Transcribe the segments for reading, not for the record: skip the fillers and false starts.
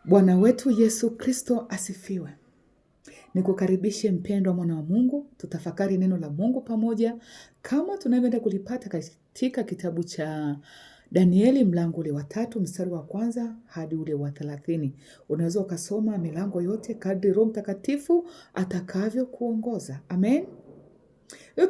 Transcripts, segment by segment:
Bwana wetu Yesu Kristo asifiwe. Nikukaribishe mpendwa mwana wa Mungu, tutafakari neno la Mungu pamoja kama tunavyoenda kulipata katika kitabu cha Danieli mlango ule wa 3 mstari wa 1 hadi ule wa 30. Unaweza ukasoma milango yote kadri Roho Mtakatifu atakavyo kuongoza. Amen. Leo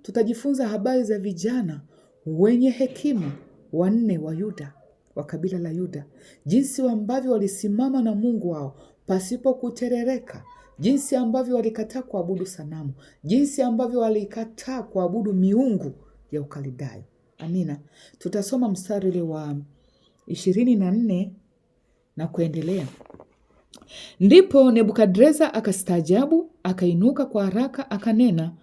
tutajifunza habari za vijana wenye hekima 4 wa Yuda, wa kabila la Yuda, jinsi ambavyo walisimama na Mungu wao pasipo kuterereka, jinsi ambavyo walikataa kuabudu sanamu, jinsi ambavyo walikataa kuabudu miungu ya Ukalidayo. Amina. Tutasoma mstari ule wa 24 na kuendelea. Ndipo Nebukadreza akastaajabu, akainuka kwa haraka, akanena,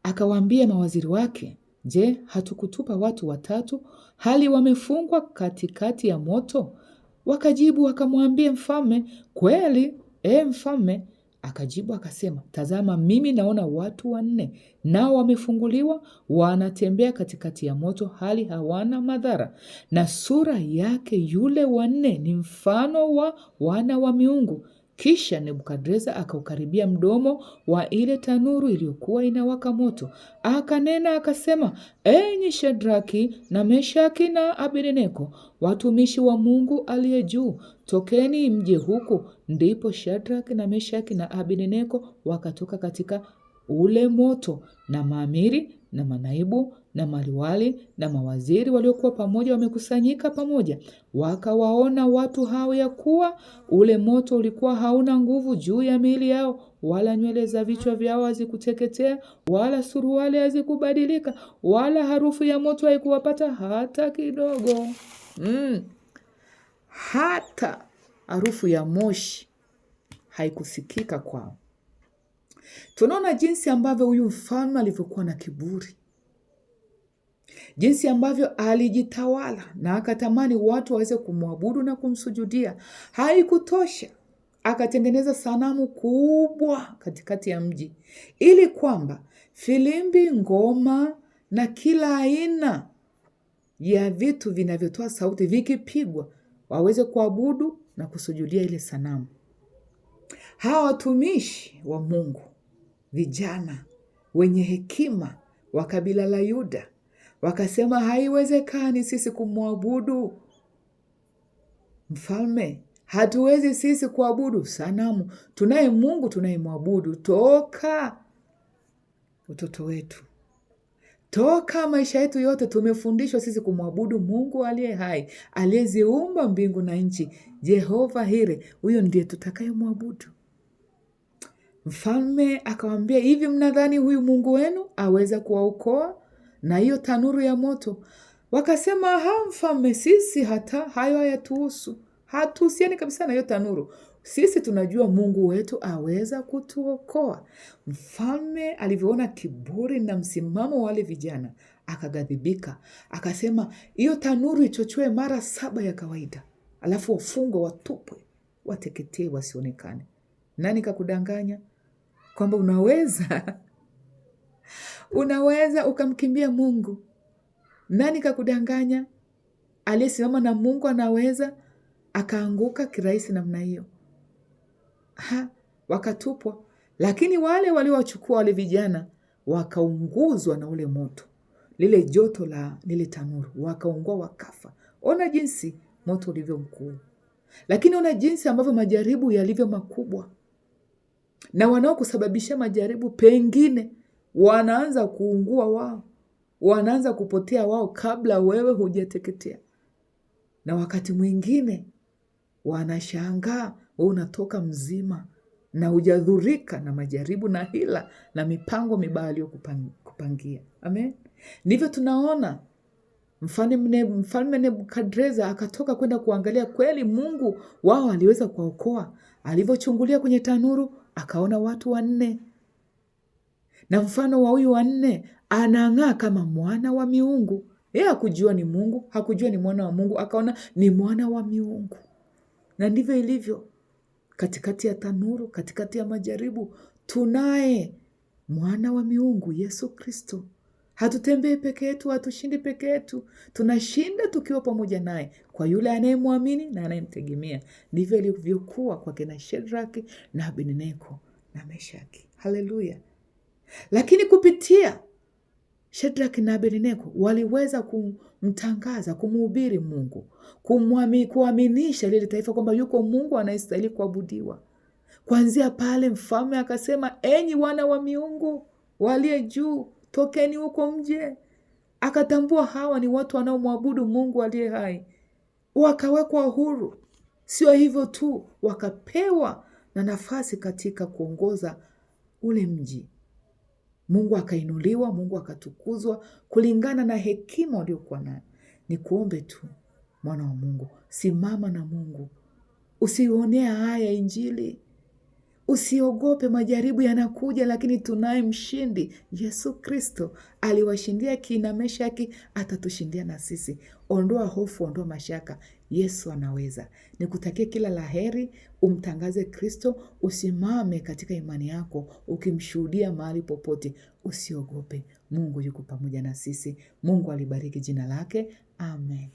akawaambia mawaziri wake, je, hatukutupa watu 3 hali wamefungwa katikati ya moto? Wakajibu wakamwambia mfalme, kweli, mfalme. Akajibu akasema, tazama, mimi naona watu 4, nao wamefunguliwa, wanatembea katikati ya moto, hali hawana madhara, na sura yake yule wa 4 ni mfano wa wana wa miungu. Kisha Nebukadreza akaukaribia mdomo wa ile tanuru iliyokuwa inawaka moto, akanena akasema, enyi Shadraki na Meshaki na Abednego, watumishi wa Mungu aliye juu, tokeni mje huku. Ndipo Shadraki na Meshaki na Abednego wakatoka katika ule moto, na maamiri na manaibu na maliwali na mawaziri waliokuwa pamoja wamekusanyika pamoja. Wakawaona watu hao ya kuwa ule moto ulikuwa hauna nguvu juu ya miili yao, wala nywele za vichwa vyao hazikuteketea, wala suruali hazikubadilika, wala harufu ya moto haikuwapata hata kidogo. Hata harufu ya moshi haikusikika kwao. Tunaona jinsi ambavyo huyu mfalme alivyokuwa na kiburi, jinsi ambavyo alijitawala na akatamani watu waweze kumwabudu na kumsujudia. Haikutosha, akatengeneza sanamu kubwa katikati ya mji, ili kwamba filimbi, ngoma na kila aina ya vitu vinavyotoa sauti vikipigwa, waweze kuabudu na kusujudia ile sanamu. Hawa watumishi wa Mungu, vijana wenye hekima wa kabila la Yuda, wakasema, haiwezekani sisi kumwabudu mfalme. Hatuwezi sisi kuabudu sanamu. Tunaye Mungu tunayemwabudu toka utoto wetu, toka maisha yetu yote tumefundishwa sisi kumwabudu Mungu aliye hai, aliyeziumba mbingu na nchi, Jehova Hire. Huyo ndiye tutakayemwabudu. Mfalme akawaambia, hivi mnadhani huyu Mungu wenu aweza kuwaokoa na hiyo tanuru ya moto? Wakasema, mfalme, sisi hata hayo hayatuhusu, hatuhusiani kabisa na hiyo tanuru. Sisi tunajua Mungu wetu aweza kutuokoa. Mfalme alivyoona kiburi na msimamo wa wale vijana, akaghadhibika, akasema, hiyo tanuru ichochwe mara 7 ya kawaida, alafu wafungwe, watupwe, wateketee, wasionekane. Nani kakudanganya kwamba unaweza ukamkimbia Mungu? Nani kakudanganya? Aliyesimama na Mungu anaweza akaanguka kirahisi namna hiyo? Wakatupwa. Lakini wale waliowachukua wale vijana wakaunguzwa na ule moto, lile joto la lile tanuru, wakaungua, wakafa. Ona jinsi moto ulivyo mkuu, lakini ona jinsi ambavyo majaribu yalivyo makubwa, na wanaokusababisha majaribu pengine wanaanza kuungua wao, wanaanza kupotea wao kabla wewe hujateketea. Na wakati mwingine wanashangaa wewe unatoka mzima na hujadhurika na majaribu na hila na mipango mibaya aliyokupangia. Amen. Ndivyo tunaona mfalme Nebukadreza akatoka kwenda kuangalia kweli Mungu wao aliweza kuwaokoa. Alivyochungulia kwenye tanuru, akaona watu 4, na mfano wa huyu 4 anang'aa kama mwana wa miungu. Yeye hakujua ni Mungu, hakujua ni mwana wa Mungu, akaona ni mwana wa miungu. Na ndivyo ilivyo katikati ya tanuru, katikati ya majaribu, tunaye mwana wa miungu, Yesu Kristo. Hatutembei peke yetu, hatushindi peke yetu. Tunashinda tukiwa pamoja naye, kwa yule anayemwamini na anayemtegemea. Ndivyo ilivyokuwa kwa kina Shadraka na Abednego na Meshaki. Haleluya! Lakini kupitia Shadraka na Abednego waliweza kumtangaza, kumhubiri Mungu, kuaminisha lile taifa kwamba yuko Mungu anayestahili kuabudiwa. Kuanzia pale mfalme akasema, enyi wana wa miungu waliye juu, tokeni huko nje. Akatambua hawa ni watu wanaomwabudu Mungu aliye hai. Wakawekwa huru. Sio hivyo tu, wakapewa na nafasi katika kuongoza ule mji. Mungu akainuliwa, Mungu akatukuzwa kulingana na hekima waliokuwa nayo. Ni kuombe tu, mwana wa Mungu, simama na Mungu. Usionea haya Injili. Usiogope, majaribu yanakuja, lakini tunaye mshindi. Yesu Kristo aliwashindia kina Meshaki, atatushindia na sisi. Ondoa hofu, ondoa mashaka. Yesu anaweza. Nikutakie kila laheri, umtangaze Kristo, usimame katika imani yako, ukimshuhudia mahali popote. Usiogope, Mungu yuko pamoja na sisi. Mungu alibariki jina lake. Amen.